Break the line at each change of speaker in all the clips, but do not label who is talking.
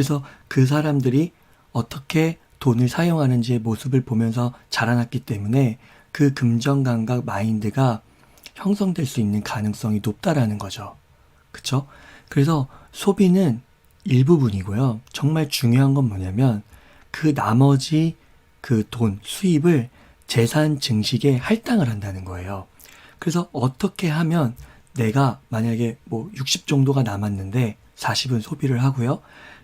그래서 그 사람들이 어떻게 돈을 사용하는지의 모습을 보면서 자라났기 때문에 그 금전감각 마인드가 형성될 수 있는 가능성이 높다라는 거죠. 그쵸? 그래서 소비는 일부분이고요. 정말 중요한 건 뭐냐면 그 나머지 그 돈, 수입을 재산 증식에 할당을 한다는 거예요. 그래서 어떻게 하면 내가 만약에 뭐 60 정도가 남았는데 40은 소비를 하고요.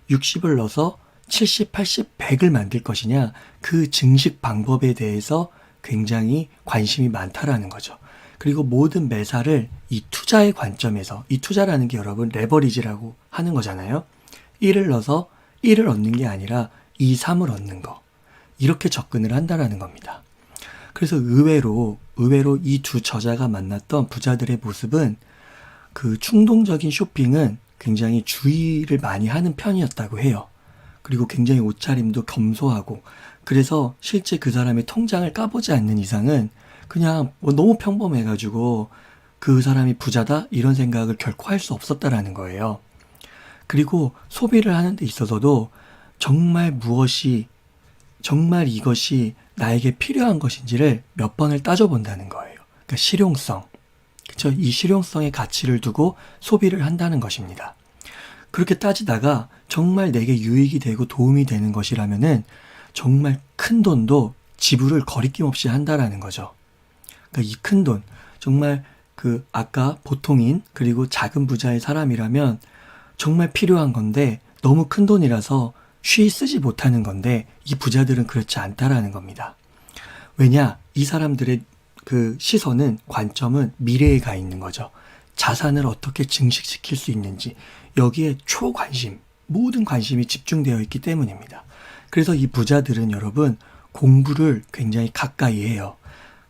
60을 넣어서 70, 80, 100을 만들 것이냐, 그 증식 방법에 대해서 굉장히 관심이 많다라는 거죠. 그리고 모든 매사를 이 투자의 관점에서, 이 투자라는 게 여러분 레버리지라고 하는 거잖아요. 1을 넣어서 1을 얻는 게 아니라 2, 3을 얻는 거. 이렇게 접근을 한다라는 겁니다. 그래서 의외로 이 두 저자가 만났던 부자들의 모습은 그 충동적인 쇼핑은 굉장히 주의를 많이 하는 편이었다고 해요. 그리고 굉장히 옷차림도 겸소하고, 그래서 실제 그 사람의 통장을 까보지 않는 이상은 그냥 뭐 너무 평범해가지고 그 사람이 부자다 이런 생각을 결코 할 수 없었다라는 거예요. 그리고 소비를 하는 데 있어서도 정말 이것이 나에게 필요한 것인지를 몇 번을 따져본다는 거예요. 그러니까 실용성. 그쵸? 이 실용성의 가치를 두고 소비를 한다는 것입니다. 그렇게 따지다가 정말 내게 유익이 되고 도움이 되는 것이라면은 정말 큰 돈도 지불을 거리낌 없이 한다라는 거죠. 그러니까 이 큰 돈, 정말 그 아까 보통인 그리고 작은 부자의 사람이라면 정말 필요한 건데 너무 큰 돈이라서 쉬이 쓰지 못하는 건데 이 부자들은 그렇지 않다라는 겁니다. 왜냐? 이 사람들의 그 시선은, 관점은 미래에 가 있는 거죠. 자산을 어떻게 증식시킬 수 있는지, 여기에 초관심, 모든 관심이 집중되어 있기 때문입니다. 그래서 이 부자들은 여러분 공부를 굉장히 가까이 해요.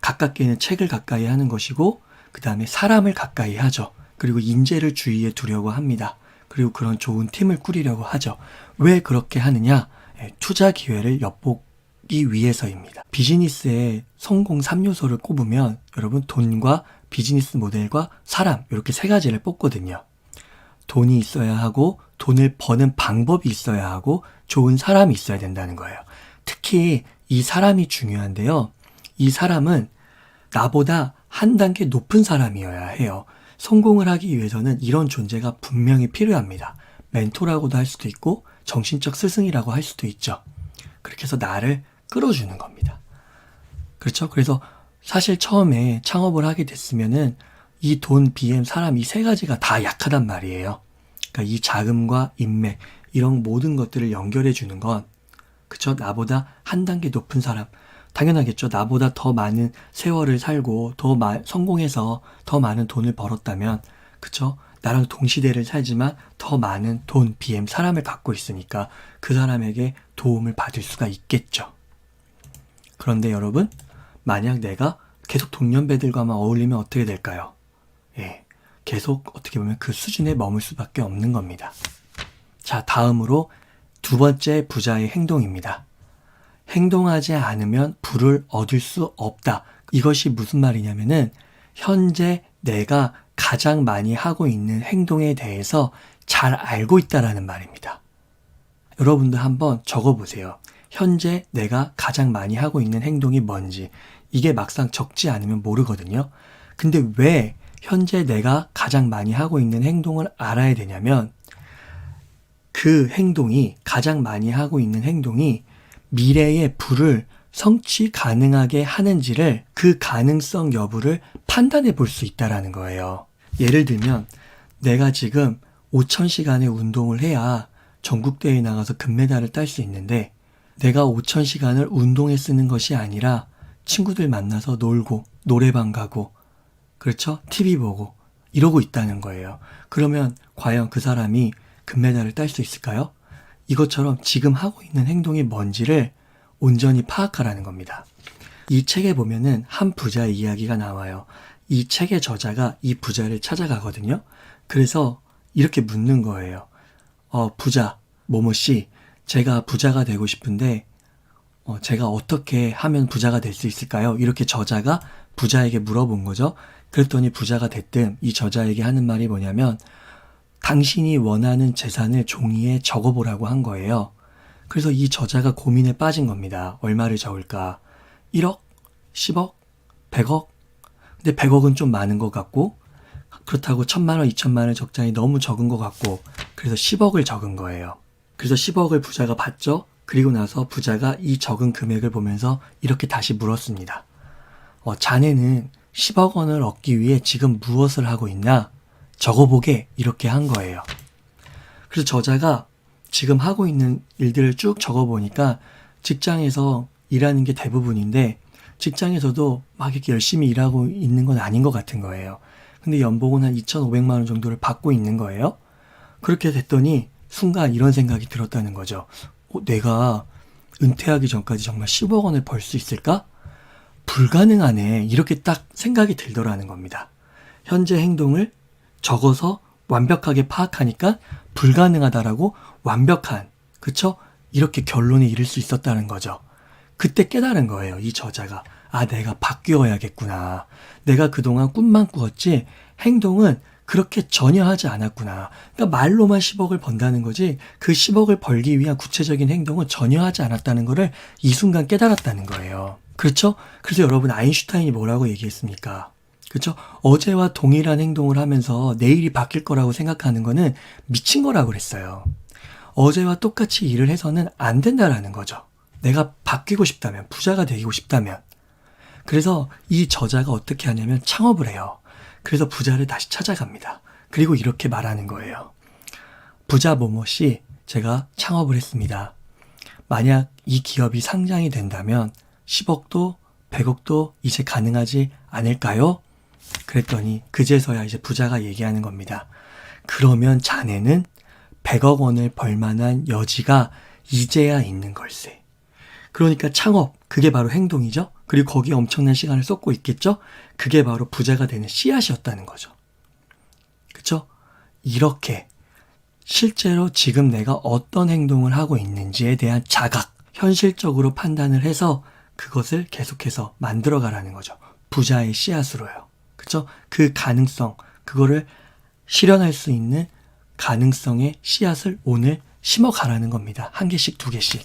가깝게는 책을 가까이 하는 것이고, 그 다음에 사람을 가까이 하죠. 그리고 인재를 주위에 두려고 합니다. 그리고 그런 좋은 팀을 꾸리려고 하죠. 왜 그렇게 하느냐? 투자 기회를 엿보기 위해서입니다. 비즈니스의 성공 3요소를 꼽으면 여러분 돈과 비즈니스 모델과 사람, 이렇게 세 가지를 뽑거든요. 돈이 있어야 하고, 돈을 버는 방법이 있어야 하고, 좋은 사람이 있어야 된다는 거예요. 특히 이 사람이 중요한데요. 이 사람은 나보다 한 단계 높은 사람이어야 해요. 성공을 하기 위해서는 이런 존재가 분명히 필요합니다. 멘토라고도 할 수도 있고 정신적 스승이라고 할 수도 있죠. 그렇게 해서 나를 끌어주는 겁니다. 그렇죠? 그래서 사실 처음에 창업을 하게 됐으면은 이 돈, BM, 사람, 이 세 가지가 다 약하단 말이에요. 그러니까 이 자금과 인맥, 이런 모든 것들을 연결해 주는 건, 그쵸? 나보다 한 단계 높은 사람, 당연하겠죠. 나보다 더 많은 세월을 살고 성공해서 더 많은 돈을 벌었다면, 그쵸? 나랑 동시대를 살지만 더 많은 돈, BM, 사람을 갖고 있으니까 그 사람에게 도움을 받을 수가 있겠죠. 그런데 여러분, 만약 내가 계속 동년배들과만 어울리면 어떻게 될까요? 계속 어떻게 보면 그 수준에 머물 수밖에 없는 겁니다. 자, 다음으로 두 번째 부자의 행동입니다. 행동하지 않으면 부를 얻을 수 없다. 이것이 무슨 말이냐면은 현재 내가 가장 많이 하고 있는 행동에 대해서 잘 알고 있다라는 말입니다. 여러분도 한번 적어보세요. 현재 내가 가장 많이 하고 있는 행동이 뭔지. 이게 막상 적지 않으면 모르거든요. 근데 왜 현재 내가 가장 많이 하고 있는 행동을 알아야 되냐면, 그 행동이, 가장 많이 하고 있는 행동이 미래의 부를 성취 가능하게 하는지를, 그 가능성 여부를 판단해 볼 수 있다라는 거예요. 예를 들면 내가 지금 5,000시간의 운동을 해야 전국대회에 나가서 금메달을 딸 수 있는데, 내가 5,000시간을 운동에 쓰는 것이 아니라 친구들 만나서 놀고 노래방 가고, 그렇죠? TV 보고 이러고 있다는 거예요. 그러면 과연 그 사람이 금메달을 딸 수 있을까요? 이것처럼 지금 하고 있는 행동이 뭔지를 온전히 파악하라는 겁니다. 이 책에 보면은 한 부자의 이야기가 나와요. 이 책의 저자가 이 부자를 찾아가거든요. 그래서 이렇게 묻는 거예요. 부자 모모씨, 제가 부자가 되고 싶은데 제가 어떻게 하면 부자가 될 수 있을까요? 이렇게 저자가 부자에게 물어본 거죠. 그랬더니 부자가 됐든 이 저자에게 하는 말이 뭐냐면, 당신이 원하는 재산을 종이에 적어보라고 한 거예요. 그래서 이 저자가 고민에 빠진 겁니다. 얼마를 적을까? 1억? 10억? 100억? 근데 100억은 좀 많은 것 같고, 그렇다고 1000만 원, 2000만 원 적자니 너무 적은 것 같고, 그래서 10억을 적은 거예요. 그래서 10억을 부자가 봤죠? 그리고 나서 부자가 이 적은 금액을 보면서 이렇게 다시 물었습니다. 자네는 10억 원을 얻기 위해 지금 무엇을 하고 있나? 적어보게, 이렇게 한 거예요. 그래서 저자가 지금 하고 있는 일들을 쭉 적어보니까 직장에서 일하는 게 대부분인데, 직장에서도 막 이렇게 열심히 일하고 있는 건 아닌 것 같은 거예요. 근데 연봉은 한 2,500만 원 정도를 받고 있는 거예요. 그렇게 됐더니 순간 이런 생각이 들었다는 거죠. 내가 은퇴하기 전까지 정말 10억 원을 벌 수 있을까? 불가능하네. 이렇게 딱 생각이 들더라는 겁니다. 현재 행동을 적어서 완벽하게 파악하니까 불가능하다라고 완벽한, 그쵸? 이렇게 결론에 이를 수 있었다는 거죠. 그때 깨달은 거예요, 이 저자가. 내가 바뀌어야겠구나. 내가 그동안 꿈만 꾸었지 행동은 그렇게 전혀 하지 않았구나. 그러니까 말로만 10억을 번다는 거지 그 10억을 벌기 위한 구체적인 행동은 전혀 하지 않았다는 거를 이 순간 깨달았다는 거예요. 그렇죠? 그래서 여러분, 아인슈타인이 뭐라고 얘기했습니까? 그렇죠? 어제와 동일한 행동을 하면서 내일이 바뀔 거라고 생각하는 거는 미친 거라고 그랬어요. 어제와 똑같이 일을 해서는 안 된다라는 거죠. 내가 바뀌고 싶다면, 부자가 되고 싶다면. 그래서 이 저자가 어떻게 하냐면 창업을 해요. 그래서 부자를 다시 찾아갑니다. 그리고 이렇게 말하는 거예요. 부자 뭐뭐씨, 제가 창업을 했습니다. 만약 이 기업이 상장이 된다면 10억도 100억도 이제 가능하지 않을까요? 그랬더니 그제서야 이제 부자가 얘기하는 겁니다. 그러면 자네는 100억 원을 벌 만한 여지가 이제야 있는 걸세. 그러니까 창업, 그게 바로 행동이죠. 그리고 거기에 엄청난 시간을 쏟고 있겠죠. 그게 바로 부자가 되는 씨앗이었다는 거죠. 그쵸? 이렇게 실제로 지금 내가 어떤 행동을 하고 있는지에 대한 자각, 현실적으로 판단을 해서 그것을 계속해서 만들어가라는 거죠. 부자의 씨앗으로요. 그쵸? 그 가능성, 그거를 실현할 수 있는 가능성의 씨앗을 오늘 심어가라는 겁니다. 한 개씩, 두 개씩.